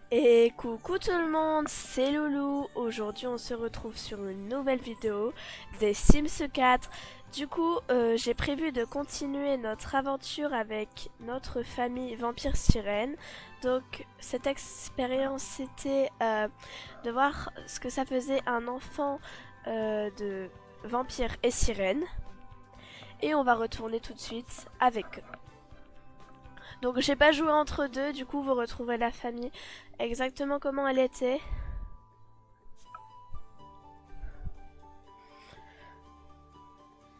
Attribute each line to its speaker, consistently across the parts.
Speaker 1: Et coucou tout le monde, c'est Loulou. Aujourd'hui on se retrouve sur une nouvelle vidéo des Sims 4. Du coup j'ai prévu de continuer notre aventure avec notre famille Vampire Sirène. Donc cette expérience c'était de voir ce que ça faisait un enfant de vampire et sirène. Et on va retourner tout de suite avec eux. Donc j'ai pas joué entre deux, du coup vous retrouverez la famille exactement comment elle était.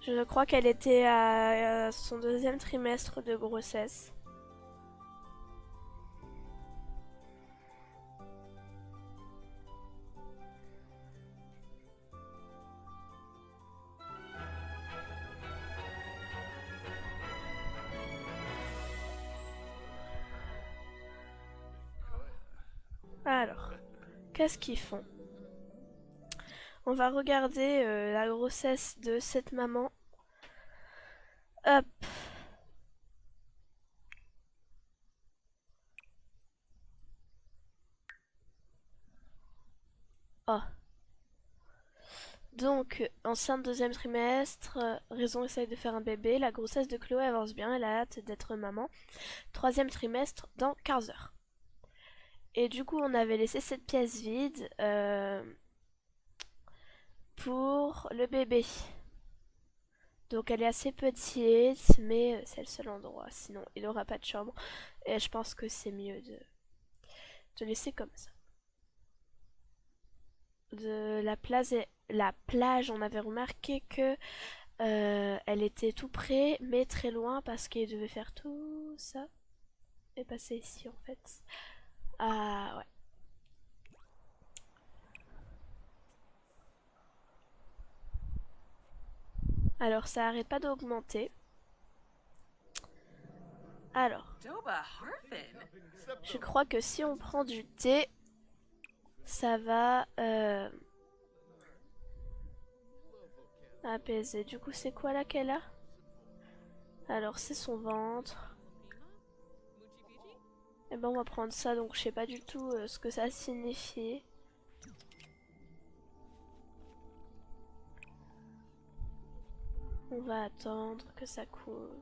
Speaker 1: Je crois qu'elle était à son deuxième trimestre de grossesse. Alors, qu'est-ce qu'ils font? On va regarder la grossesse de cette maman. Hop. Oh. Donc, enceinte deuxième trimestre, raison essaye de faire un bébé. La grossesse de Chloé avance bien, elle a hâte d'être maman. Troisième trimestre dans 15 heures. Et du coup, on avait laissé cette pièce vide pour le bébé. Donc elle est assez petite, mais c'est le seul endroit. Sinon, il n'aura pas de chambre. Et je pense que c'est mieux de laisser comme ça. De la plage, on avait remarqué que elle était tout près, mais très loin parce qu'il devait faire tout ça et passer ici en fait. Ah ouais. Alors ça arrête pas d'augmenter. Alors, je crois que si on prend du thé, ça va apaiser. Du coup, c'est quoi là qu'elle a? Alors, c'est son ventre. Et ben, on va prendre ça, donc je sais pas du tout ce que ça signifie. On va attendre que ça coule.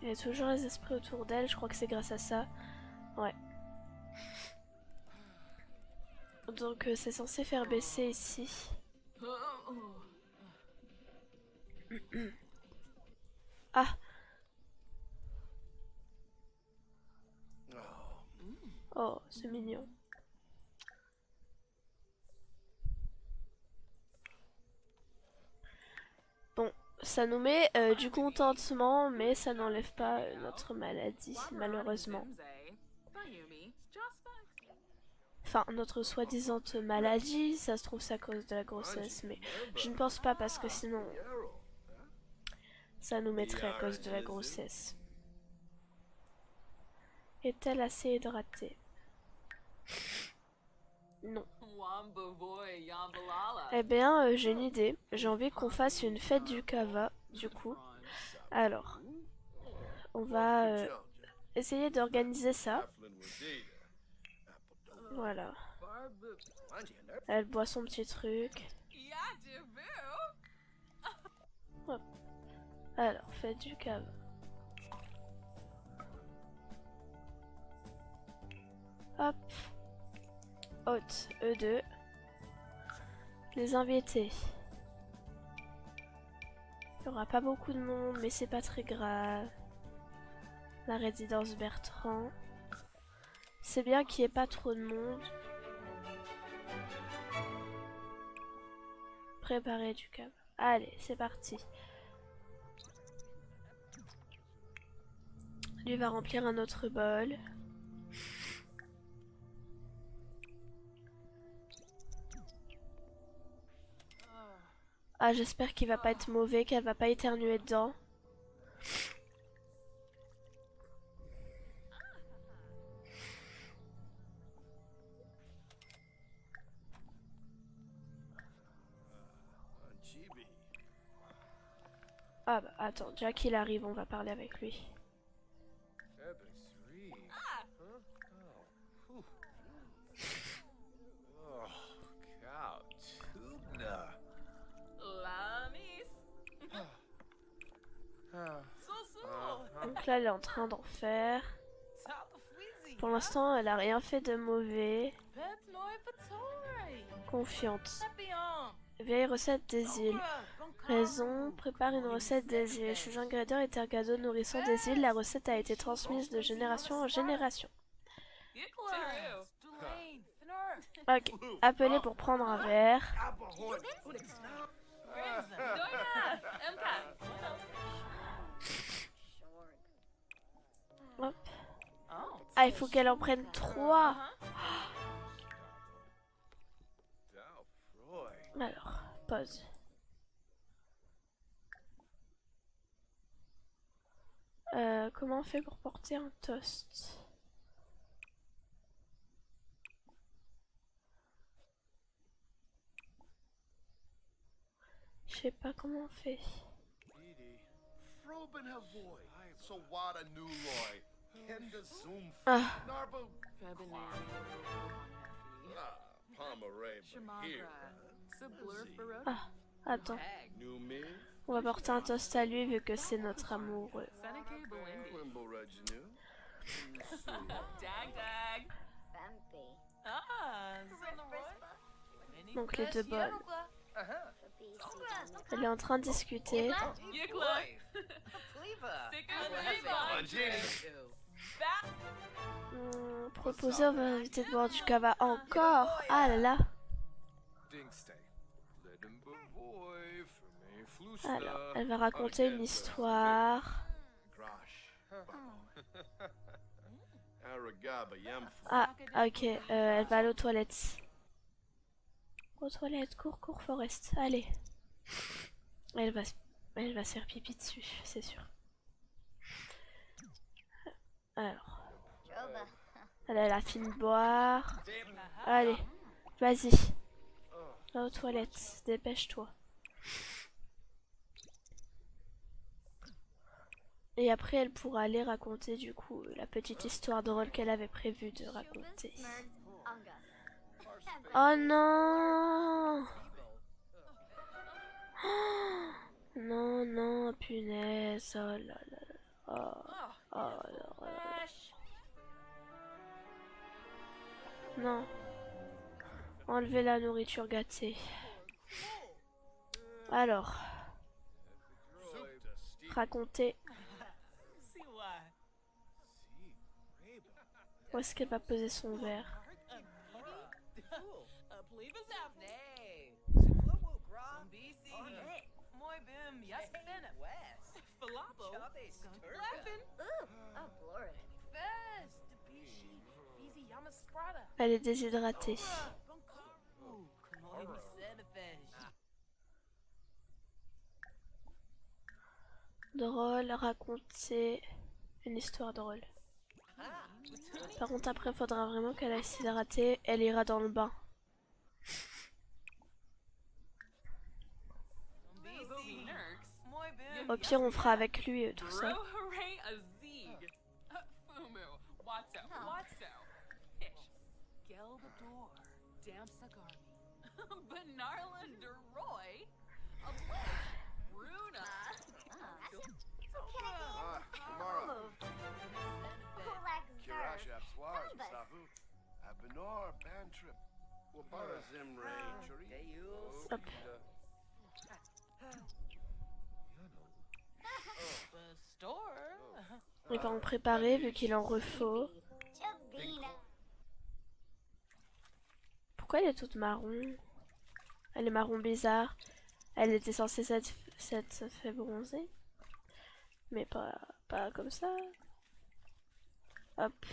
Speaker 1: Il y a toujours les esprits autour d'elle, je crois que c'est grâce à ça. Ouais. Donc, c'est censé faire baisser ici. Ah! Oh, c'est mignon. Bon, ça nous met du contentement, mais ça n'enlève pas notre maladie, malheureusement. Enfin, notre soi-disant maladie, ça se trouve c'est à cause de la grossesse, mais je ne pense pas parce que sinon ça nous mettrait à cause de la grossesse. Est-elle assez hydratée? Non. Eh bien, j'ai une idée. J'ai envie qu'on fasse une fête du kava, du coup. Alors, on va essayer d'organiser ça. Voilà. Elle boit son petit truc. Hop. Alors, fête du kava. Hop. Hôte, E2. Les invités. Il n'y aura pas beaucoup de monde, mais c'est pas très grave. La résidence Bertrand. C'est bien qu'il n'y ait pas trop de monde. Préparer du câble. Allez, c'est parti. Lui va remplir un autre bol. Ah, j'espère qu'il va pas être mauvais, qu'elle va pas éternuer dedans. Ah bah attends, déjà qu'il arrive, on va parler avec lui. Donc là, elle est en train d'en faire. Pour l'instant, elle a rien fait de mauvais. Confiante. Vieille recette des îles. Raison, prépare une recette des îles. Ces ingrédients étaient un cadeau nourrissant des îles. La recette a été transmise de génération en génération. Ok, appelez pour prendre un verre. Hop. Ah, il faut qu'elle en prenne 3. Alors, pause. Comment on fait pour porter un toast? Je sais pas comment on fait. Ah. Ah, attends. On va porter un toast à lui vu que c'est notre amoureux. Donc les deux bols. Elle est en train de discuter. Proposer aux invités de boire du cava encore. Ah là là. Alors, elle va raconter une histoire. Ah, ok, elle va aller aux toilettes. Aux toilettes, cours, cours, Forest, allez. Elle va se faire pipi dessus, c'est sûr. Alors. Elle a fini de boire. Allez, vas-y. Va aux toilettes, dépêche-toi. Et après, elle pourra aller raconter du coup la petite histoire drôle qu'elle avait prévu de raconter. Oh non! Oh, non, non, punaise. Oh là là là. Oh, oh là là. Non. Enlever la nourriture gâtée. Alors. Raconter. Où est-ce qu'elle va poser son verre? Elle est déshydratée. Drôle, raconter une histoire drôle. Par contre, après, il faudra vraiment qu'elle aille s'hydrater. Elle ira dans le bain. Au pire, on fera avec lui tout ça. Hop. Il va en préparer vu qu'il en refaut. Pourquoi elle est toute marron? Elle est marron bizarre. Elle était censée s'être fait bronzer. Mais pas comme ça. Hop.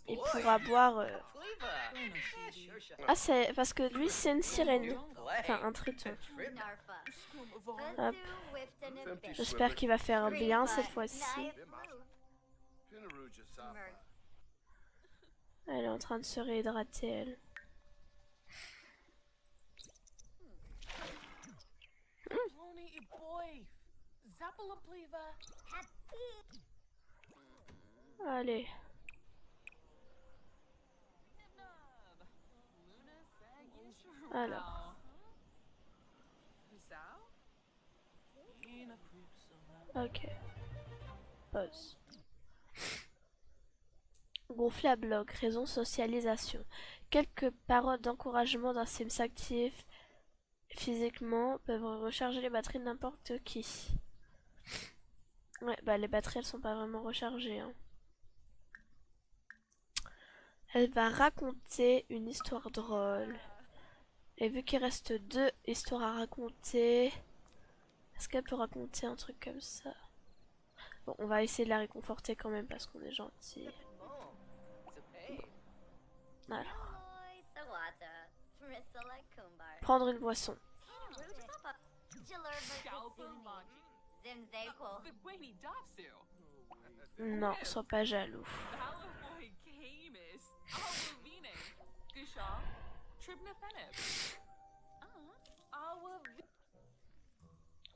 Speaker 1: Il pourra boire... Ah, c'est parce que lui, c'est une sirène. Enfin, un triton. Hop. J'espère qu'il va faire bien cette fois-ci. Elle est en train de se réhydrater, elle. Allez. Alors. Ok. Pause. Gonfler à bloc, raison socialisation. Quelques paroles d'encouragement d'un Sims actif physiquement peuvent recharger les batteries de n'importe qui. Ouais, bah les batteries elles sont pas vraiment rechargées. Hein. Elle va raconter une histoire drôle. Et vu qu'il reste 2 histoires à raconter, est-ce qu'elle peut raconter un truc comme ça? Bon, on va essayer de la réconforter quand même parce qu'on est gentil. Alors. Prendre une boisson. Non, sois pas jaloux.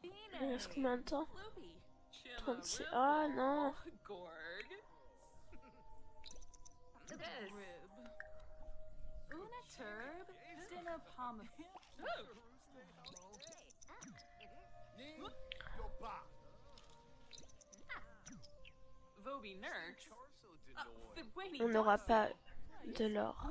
Speaker 1: Il reste combien de temps? 36. Oh non! On n'aura pas de l'or.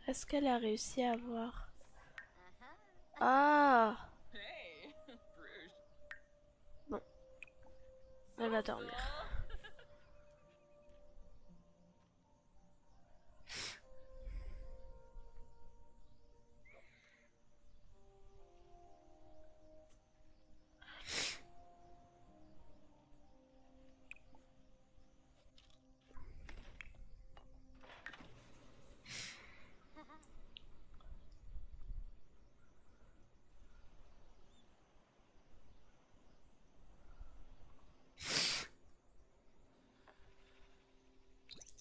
Speaker 1: Est-ce qu'elle a réussi à avoir... Ah! Bon, elle va dormir.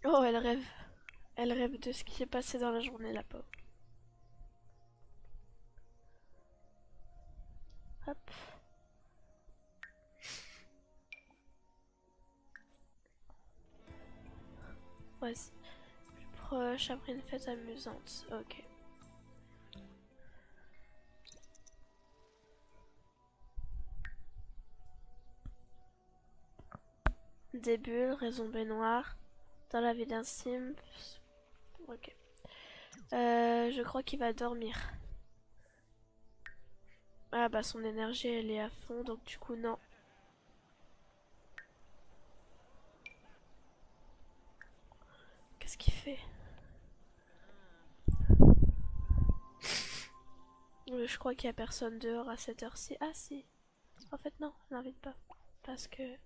Speaker 1: Oh, elle rêve. Elle rêve de ce qui s'est passé dans la journée, la pauvre. Hop. Voici. Plus proche, après une fête amusante. Ok. Des bulles, raison baignoire. Dans la vie d'un sim. Ok. Je crois qu'il va dormir. Ah bah son énergie elle est à fond donc du coup non. Qu'est-ce qu'il fait? Je crois qu'il y a personne dehors à cette heure-ci. Ah si. En fait non, on n'invite pas. Parce que...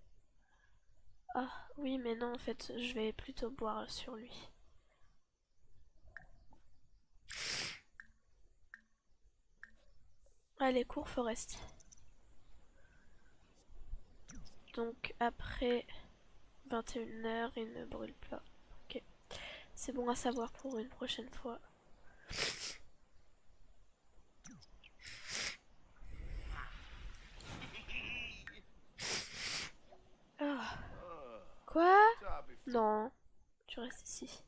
Speaker 1: Ah oui mais non en fait je vais plutôt boire sur lui. Allez cours Forest. Donc après 21h il ne brûle pas. Ok. C'est bon à savoir pour une prochaine fois. Ah. Quoi? Non. Tu restes ici.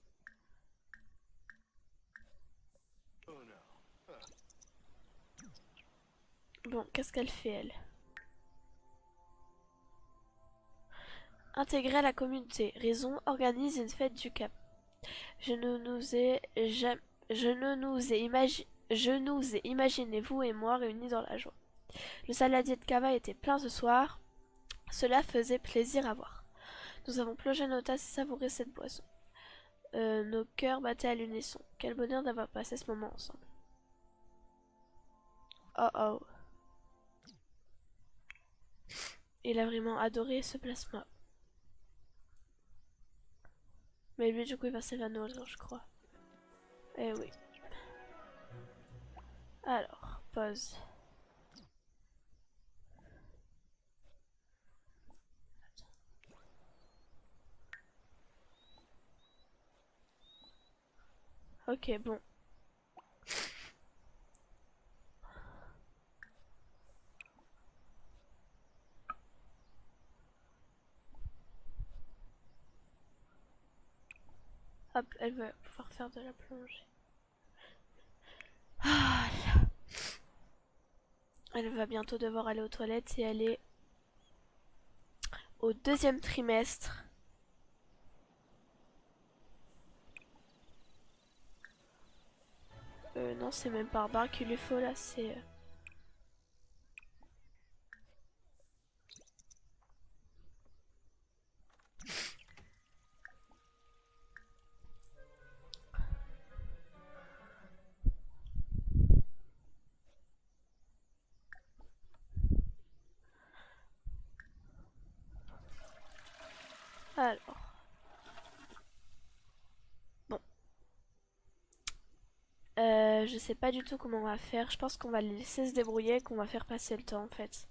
Speaker 1: Bon, qu'est-ce qu'elle fait elle? Intégrer à la communauté. Raison organise une fête du Cap. Je ne nous ai jamais... Je nous ai imaginé vous et moi réunis dans la joie. Le saladier de Kava était plein ce soir. Cela faisait plaisir à voir. Nous avons plongé nos tasses et savouré cette boisson. Nos cœurs battaient à l'unisson. Quel bonheur d'avoir passé ce moment ensemble. Oh oh. Il a vraiment adoré ce plasma. Mais lui, du coup, il va s'évanouir, je crois. Eh oui. Alors, pause. Ok, bon. Hop, elle va pouvoir faire de la plongée. Ah, elle va bientôt devoir aller aux toilettes et elle est au deuxième trimestre. Non, c'est même pas Barbare qu'il lui faut là, c'est... Alors, bon. Je sais pas du tout comment on va faire. Je pense qu'on va les laisser se débrouiller et qu'on va faire passer le temps en fait.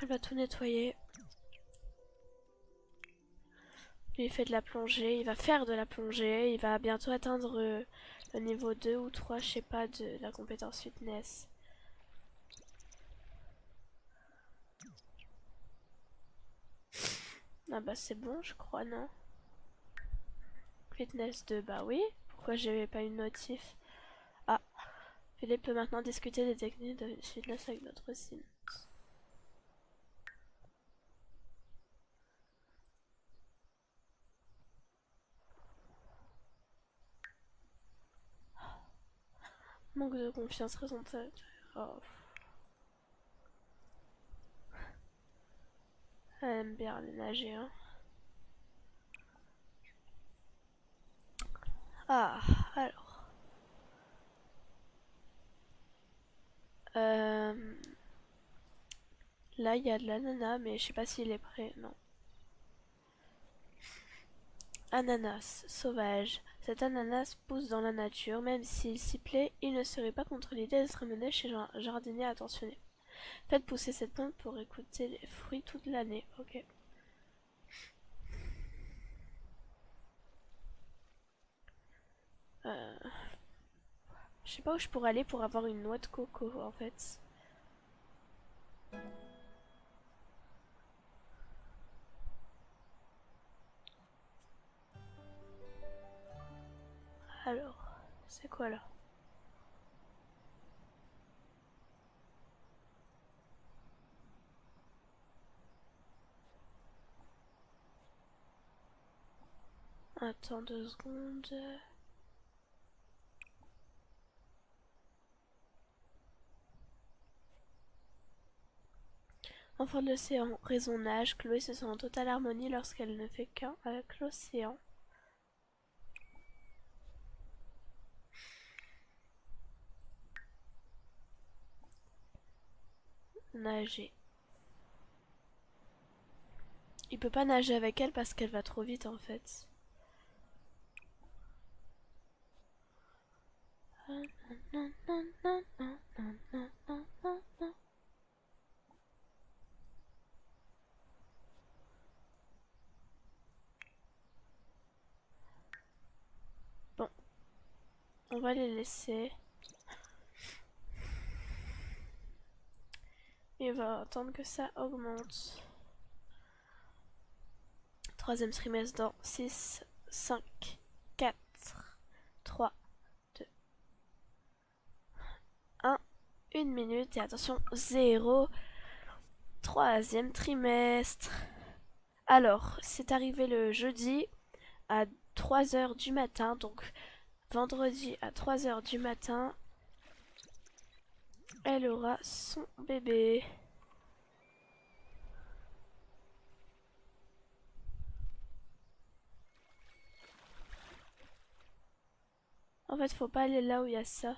Speaker 1: Elle va tout nettoyer. Lui il fait de la plongée, il va faire de la plongée, il va bientôt atteindre le niveau 2 ou 3, je sais pas, de la compétence fitness. Ah bah c'est bon je crois, non? Fitness 2, bah oui. Pourquoi j'avais pas une notif? Ah, Philippe peut maintenant discuter des techniques de fitness avec notre sim. Manque de confiance, raison de... Oh. Elle aime bien aller nager, hein. Ah, alors. Euh... Là, il y a de l'ananas, mais je sais pas s'il est prêt. Non. Ananas, sauvage. Cet ananas pousse dans la nature, même s'il s'y plaît, il ne serait pas contre l'idée d'être amené chez un jardinier attentionné. Faites pousser cette plante pour écouter les fruits toute l'année. Ok. Euh... Je sais pas où je pourrais aller pour avoir une noix de coco, en fait. Alors, c'est quoi là? Attends 2 secondes. Enfant de l'océan, raison nage, Chloé se sent en totale harmonie lorsqu'elle ne fait qu'un avec l'océan. Nager. Il peut pas nager avec elle parce qu'elle va trop vite en fait. Bon, on va les laisser. Et on va attendre que ça augmente. Troisième trimestre dans 6, 5, 4, 3, 2, 1. 1 minute et attention, 0. Troisième trimestre. Alors, c'est arrivé le jeudi à 3 heures du matin, donc vendredi à 3 heures du matin, elle aura son bébé. En fait, faut pas aller là où il y a ça.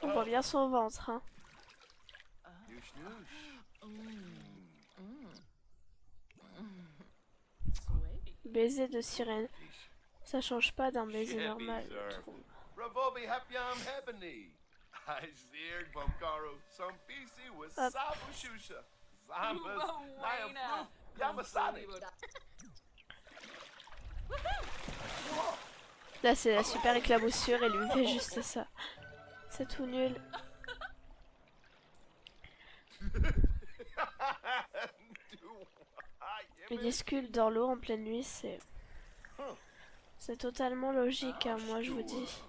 Speaker 1: On voit bien son ventre, hein. Baiser de sirène. Ça change pas d'un baiser normal, je trouve. Hop. Là, c'est la super éclaboussure et lui fait juste ça. C'est tout nul. Il discute dans l'eau en pleine nuit, c'est totalement logique, hein, moi je vous dis.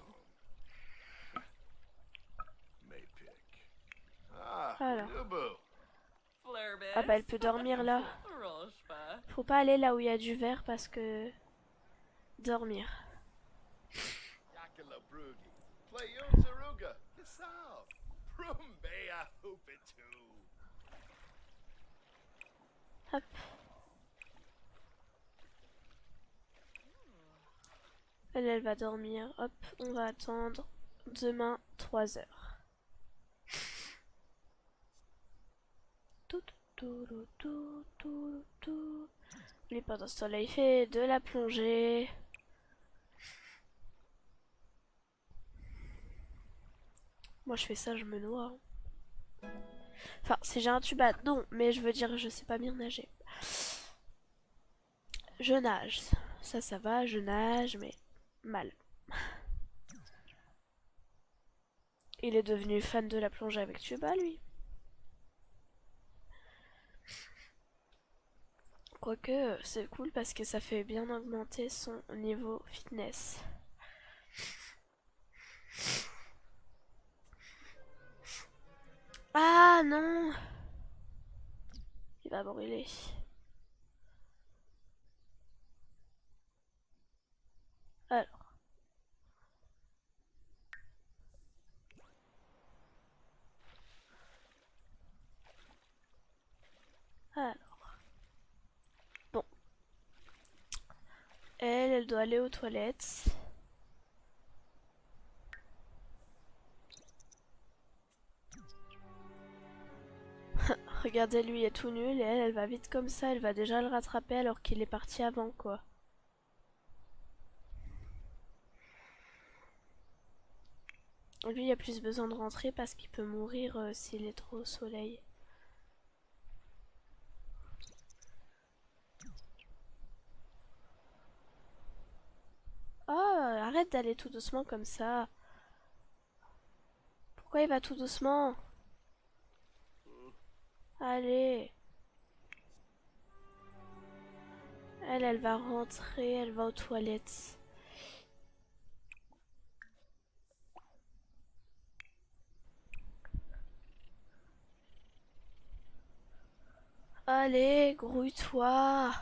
Speaker 1: Alors. Ah bah elle peut dormir là. Faut pas aller là où il y a du verre parce que... Dormir. Hop. Elle va dormir. Hop, on va attendre demain 3 heures. Lui pendant ce temps-là il fait de la plongée. Moi je fais ça, je me noie. Enfin, si j'ai un tube à... Non, mais je veux dire, je sais pas bien nager. Je nage. Ça va, je nage, mais mal. Il est devenu fan de la plongée avec tuba, lui. Quoique, c'est cool parce que ça fait bien augmenter son niveau fitness. Ah non! Il va brûler. Alors. Alors. Bon. Elle doit aller aux toilettes. Regardez, lui est tout nul et elle va vite comme ça, elle va déjà le rattraper alors qu'il est parti avant, quoi. Lui, il a plus besoin de rentrer parce qu'il peut mourir s'il est trop au soleil. Oh, arrête d'aller tout doucement comme ça. Pourquoi il va tout doucement? Allez. Elle va rentrer, elle va aux toilettes. Allez, grouille-toi.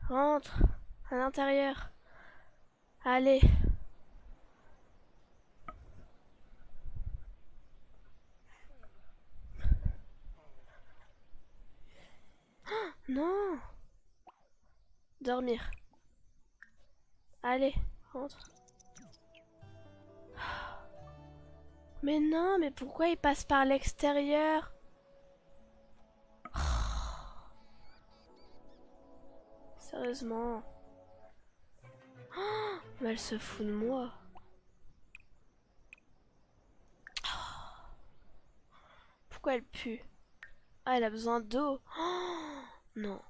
Speaker 1: Rentre à l'intérieur. Allez. Non. Dormir. Allez, rentre. Mais non, mais pourquoi il passe par l'extérieur? Sérieusement. Mais elle se fout de moi. Pourquoi elle pue? Ah, elle a besoin d'eau. Non.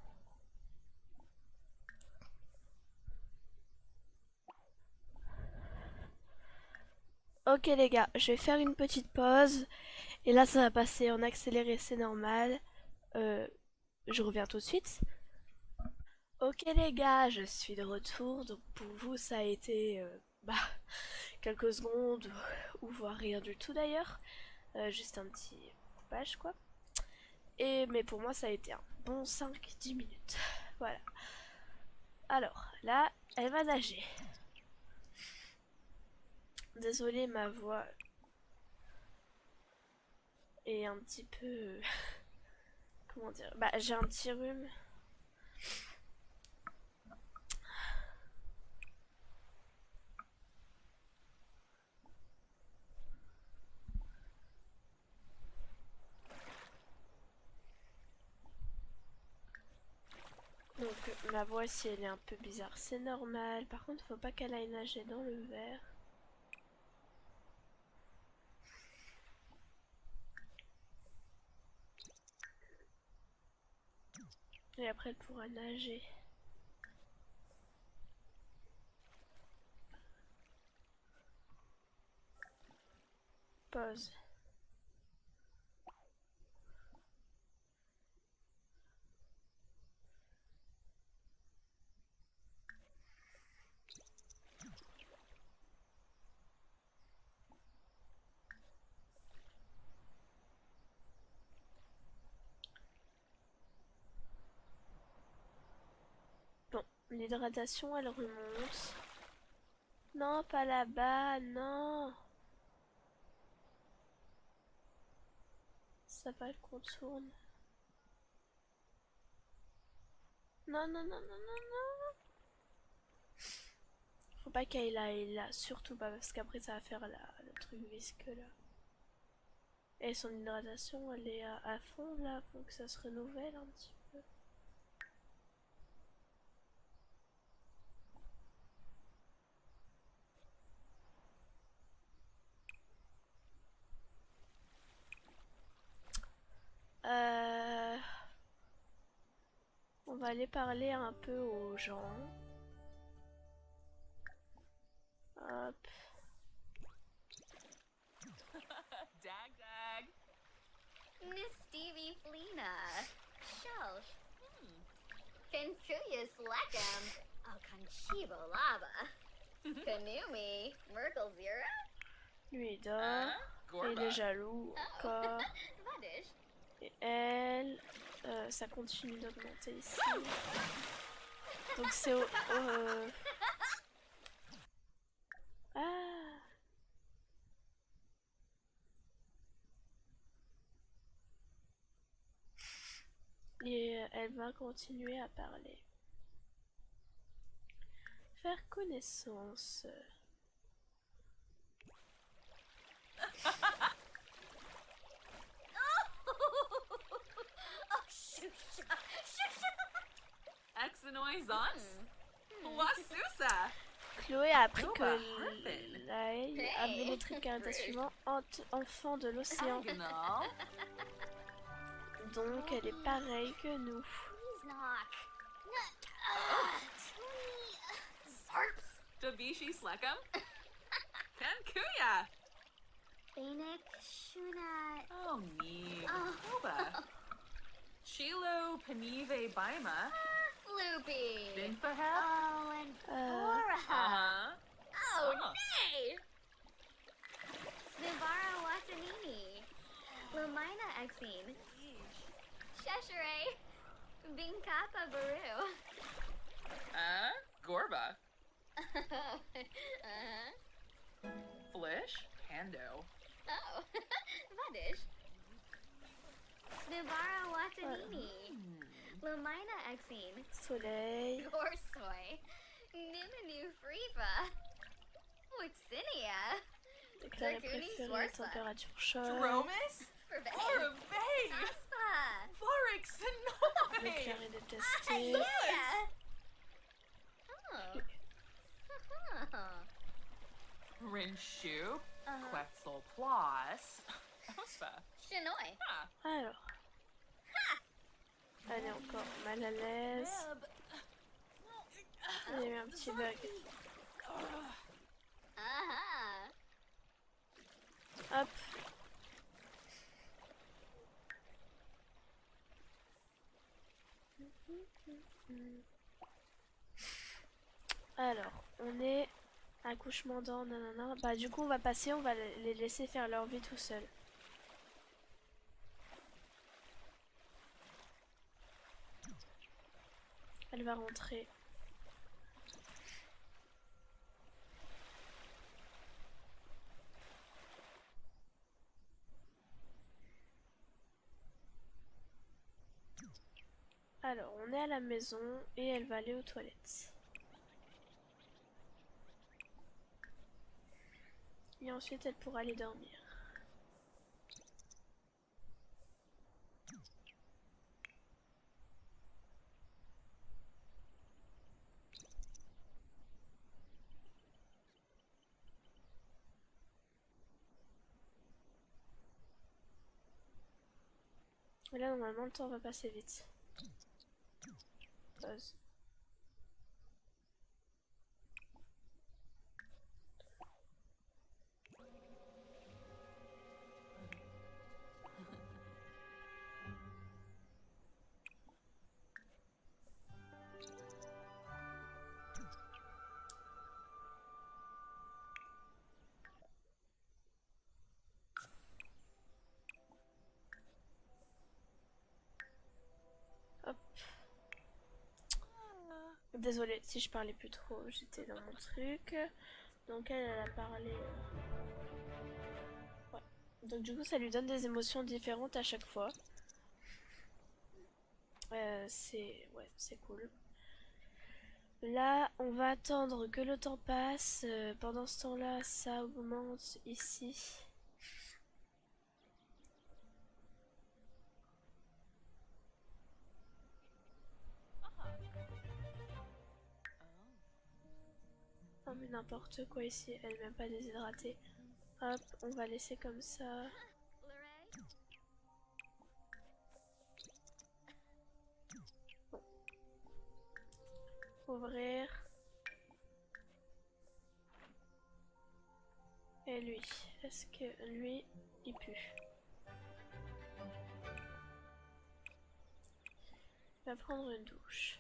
Speaker 1: Ok les gars, je vais faire une petite pause. Et là, ça va passer en accéléré, c'est normal. Euh, je reviens tout de suite. Ok les gars, je suis de retour. Donc pour vous, ça a été bah, quelques secondes ou voire rien du tout d'ailleurs. Juste un petit coupage quoi. Mais pour moi ça a été un bon 5-10 minutes. Voilà. Alors là, elle va nager. Désolée, ma voix est un petit peu... Comment dire? Bah j'ai un petit rhume. Donc ma voix si elle est un peu bizarre c'est normal. Par contre faut pas qu'elle aille nager dans le verre. Et après elle pourra nager. Pause. Bon, l'hydratation elle remonte. Non, pas là-bas, non. Ça va, elle contourne. Non, non, non, non, non, non. Faut pas qu'elle aille là, surtout pas, parce qu'après ça va faire le truc visqueux là. Et son hydratation, elle est à fond là, faut que ça se renouvelle un petit peu. Euh... On va aller parler un peu aux gens. Hop.
Speaker 2: Dag dag.
Speaker 3: Miss Stevie Flina. Shelsh. Concurious Leckham. Conchibo Lava. Kanumi. Merkel Zira.
Speaker 1: Lui il dort. Et il est jaloux encore.
Speaker 3: Vadish.
Speaker 1: Et elle, ça continue d'augmenter ici. Donc c'est Ah. Et elle va continuer à parler. Faire connaissance.
Speaker 3: Oh, shusha. Shusha.
Speaker 2: Exenois ons. La Susa.
Speaker 1: Chloé a appris que
Speaker 2: Harfin.
Speaker 1: Laï avait les traits de caractère suivants, enfant de l'océan.
Speaker 2: Agonal.
Speaker 1: Donc elle est pareille que nous.
Speaker 3: Please knock. Zarps.
Speaker 2: Dabishi Slekam. Kankuya.
Speaker 3: Phoenix Shuna.
Speaker 2: Oh, nee.
Speaker 3: Oh.
Speaker 2: Oba. Chilo Panive Baima.
Speaker 3: Floopy.
Speaker 2: Binfaheb.
Speaker 3: Oh, and Cora. Oh, nay! Nivara Watanini. Lumina Exene. Cheshire. Binkapa Baru.
Speaker 2: Gorba.
Speaker 3: uh-huh.
Speaker 2: Flish. Pando.
Speaker 3: Oh, Vadish. Nivara Watanini. Lumina Exene.
Speaker 1: Soleil.
Speaker 3: Gorsoy. Niminu Friva. Wixinia.
Speaker 1: Déclaré préféré, température chaude.
Speaker 2: Dromus.
Speaker 3: Forbay.
Speaker 2: Orabay.
Speaker 3: Aspa.
Speaker 2: Florix Sinove.
Speaker 1: Déclaré détesté.
Speaker 3: Yeah. Oh.
Speaker 2: Rinshu. Quetzal Plus. Ospa.
Speaker 3: Shinoi.
Speaker 2: Ah.
Speaker 1: Alors. Elle est encore mal à l'aise. Il y a eu un petit bug.
Speaker 3: Aha.
Speaker 1: Hop. Alors, on est Accouchement dans nanana. Bah du coup on va passer, on va les laisser faire leur vie tout seuls. Elle va rentrer. Alors on est à la maison et elle va aller aux toilettes. Et ensuite elle pourra aller dormir. Et là normalement le temps va passer vite. Pause. Hop. Désolée si je parlais plus trop, j'étais dans mon truc. Donc elle a parlé. Ouais. Donc du coup ça lui donne des émotions différentes à chaque fois. C'est cool. Là on va attendre que le temps passe. Pendant ce temps-là ça augmente ici. Oh mais n'importe quoi ici, elle n'est même pas déshydratée. Hop, on va laisser comme ça. Bon. Ouvrir. Et lui, est-ce que lui, il pue? Il va prendre une douche.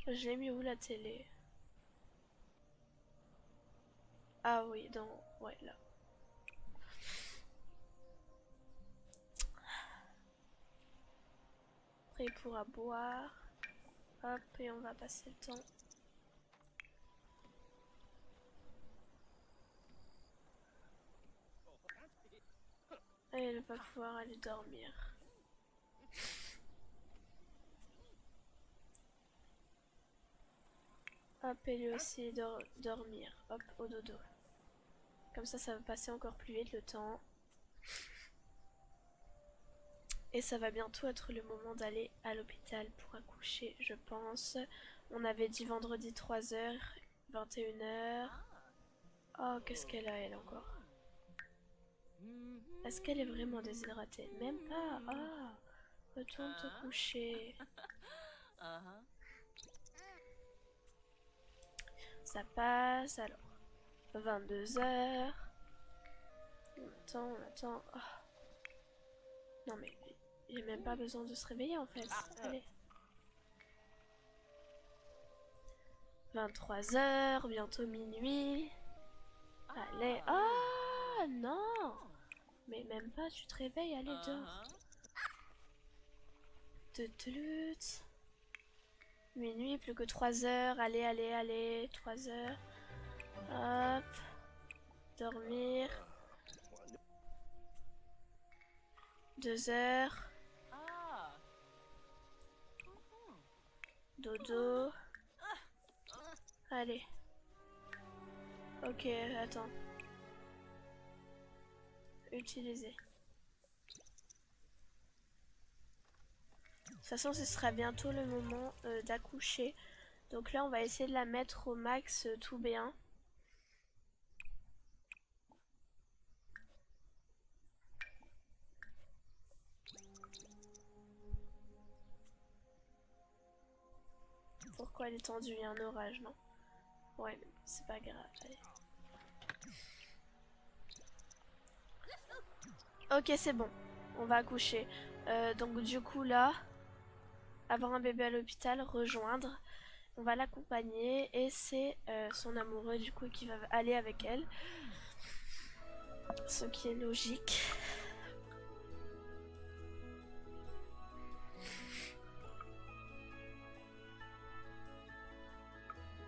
Speaker 1: Je l'ai mis où la télé? Ah oui, dans... Ouais, là. Après, il pourra boire. Hop, et on va passer le temps. Et elle va pouvoir aller dormir. Hop, et lui aussi dormir. Hop, au dodo. Comme ça va passer encore plus vite le temps. Et ça va bientôt être le moment d'aller à l'hôpital pour accoucher, je pense. On avait dit vendredi 3h, 21h. Oh, qu'est-ce qu'elle a, elle, encore? Est-ce qu'elle est vraiment déshydratée? Même pas. Ah, retourne te coucher. Ça passe, alors. 22h. On attend. Oh. Non mais, il n'y a même pas besoin de se réveiller en fait. Allez. 23h, bientôt minuit. Allez. Ah non. Mais même pas, tu te réveilles, allez, dors. Lutte. Minuit, plus que 3h. Allez, allez, allez. 3h. Hop. Dormir. 2h. Dodo. Allez. Ok, attends. Utiliser. De toute façon, ce sera bientôt le moment d'accoucher. Donc là, on va essayer de la mettre au max tout bien. Pourquoi elle est tendue? Il y a un orage, non? Ouais, mais c'est pas grave. Allez. Ok, c'est bon. On va accoucher. Donc du coup là, avoir un bébé à l'hôpital, rejoindre, on va l'accompagner et c'est son amoureux du coup qui va aller avec elle. Ce qui est logique.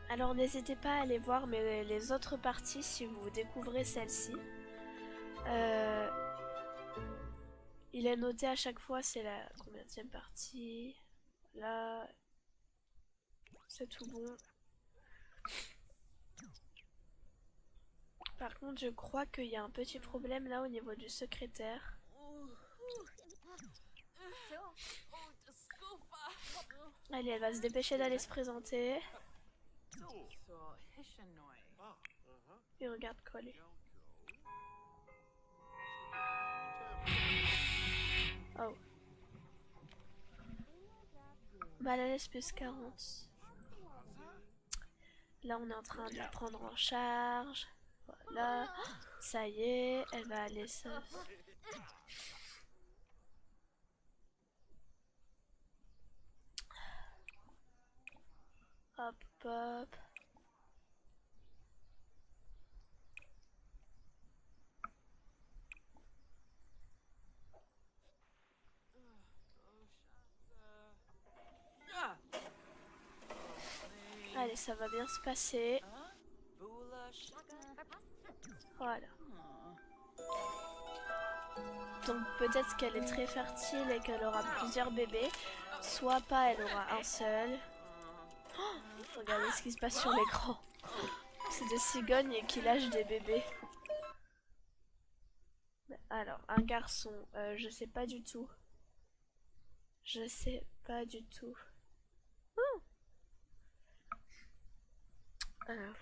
Speaker 1: Alors n'hésitez pas à aller voir les autres parties si vous découvrez celle-ci. Il est noté à chaque fois, c'est la combienième partie. Là, c'est tout bon. Par contre, je crois qu'il y a un petit problème là au niveau du secrétaire. Allez, elle va se dépêcher d'aller se présenter. Et regarde coller. Oh. Bah la laisse plus 40. Là on est en train de la prendre en charge. Voilà. Ça y est, elle va aller se... Hop hop. Allez, ça va bien se passer. Voilà. Donc peut-être qu'elle est très fertile et qu'elle aura plusieurs bébés. Soit pas, elle aura un seul. Oh, regardez ce qui se passe sur l'écran. C'est des cigognes qui lâchent des bébés. Alors, un garçon, je sais pas du tout. Je sais pas du tout. Alors,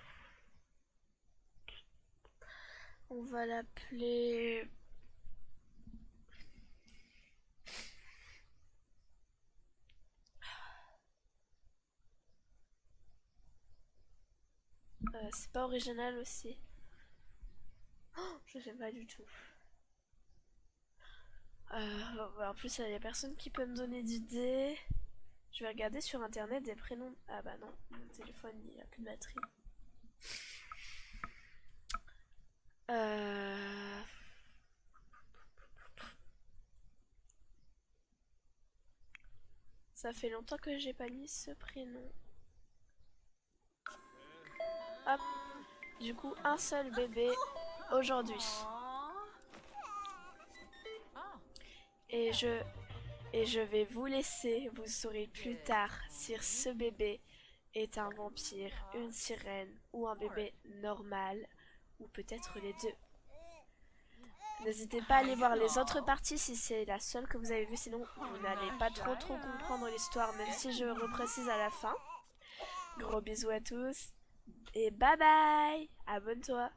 Speaker 1: on va l'appeler... c'est pas original aussi. Oh, je sais pas du tout. En plus, il y a personne qui peut me donner d'idées. Je vais regarder sur internet des prénoms. Ah bah non, mon téléphone il a plus de batterie. Ça fait longtemps que j'ai pas mis ce prénom. Hop. Du coup, un seul bébé aujourd'hui. Et je vais vous laisser. Vous saurez plus tard si ce bébé est un vampire, une sirène ou un bébé normal. Ou peut-être les deux. N'hésitez pas à aller voir les autres parties si c'est la seule que vous avez vue. Sinon, vous n'allez pas trop comprendre l'histoire, même si je reprécise à la fin. Gros bisous à tous. Et bye bye. Abonne-toi.